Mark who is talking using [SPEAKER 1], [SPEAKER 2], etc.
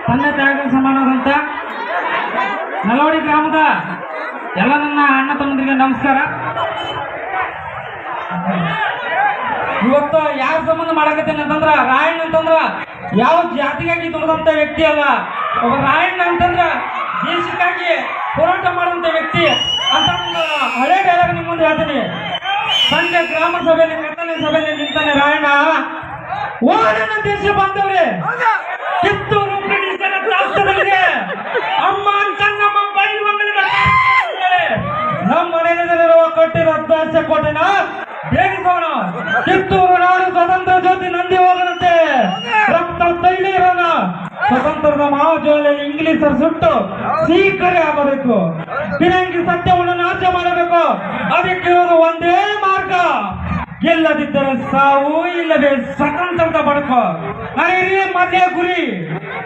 [SPEAKER 1] ತಂದೆ ತಾಯಿಗೆ ಸಮಾನವಾದಂತ ನಲವಡಿ ಗ್ರಾಮದ ಎಲ್ಲ ನನ್ನ ಅಣ್ಣ ತಮ್ಮಂದಿರಿಗೆ ನಮಸ್ಕಾರ. ಇವತ್ತು ಯಾರ ಸಂಬಂಧ ಮಾಡಕತ್ತೇನೆ ಅಂತಂದ್ರ ರಾಯಣ್ಣ ಅಂತಂದ್ರ ಯಾವ ಜಾತಿಗಾಗಿ ದುಡಿದಂತ ವ್ಯಕ್ತಿ ಅಲ್ಲ. ಒಬ್ಬ ರಾಯಣ್ಣ ಅಂತಂದ್ರ ದೇಶಕ್ಕಾಗಿ ಹೋರಾಟ ಮಾಡುವಂತ ವ್ಯಕ್ತಿ ಅಂತ ಒಂದು ಹಳೆ ಡೈಲಾಗ್ ನಿಮ್ಮ ಮುಂದೆ ಹೇಳ್ತೀನಿ. ಸಂಜೆ ಗ್ರಾಮ ಸಭೆಯಲ್ಲಿ ಕತ್ತಲೆ ಸಭೆಯಲ್ಲಿ ನಿಂತಾನೆ ರಾಯಣ್ಣ. ಓ ನನ್ನ ದೇಶ ಬಾಂಧವ್ರೆ, ಕಿತ್ತೂರು ಬ್ರಿಟಿಷರ ರಾಷ್ಟ್ರದಲ್ಲಿದೆ ಅಮ್ಮ ಅಂತ ನಮ್ಮ ಬೈಲು ನಮ್ಮ ಮನೆಯಲ್ಲಿರುವ ಕಟ್ಟಿರೋ ಅರ್ಧಾಂಶ ಕೋಟೆನ ಬೇಗಿಸೋಣ. ಕಿತ್ತೂರು ನಾಡು ಸ್ವತಂತ್ರ ಜ್ಯೋತಿ ನಂದಿ ಹೋಗದಂತೆ ರಕ್ತ ತೈಲಿ ಇರೋಣ. ಸ್ವತಂತ್ರದ ಮಹಾಜ್ವಾಲೆಯಲ್ಲಿ ಇಂಗ್ಲಿಷರು ಸುಟ್ಟು ಸೀಕರೆ ಆಗಬೇಕು. ಫಿರಂಗಿ ಸತ್ಯವನ್ನು ನಾಶ ಮಾಡಬೇಕು. ಅದಕ್ಕಿರೋದು ಒಂದೇ ಮಾರ್ಗ, ಇಲ್ಲದಿದ್ದರೆ ಸಾವು, ಇಲ್ಲವೇ ಸ್ವತಂತ್ರದ ಬದುಕು. ಹಿರಿಯ ಮಧ್ಯ ಗುರಿ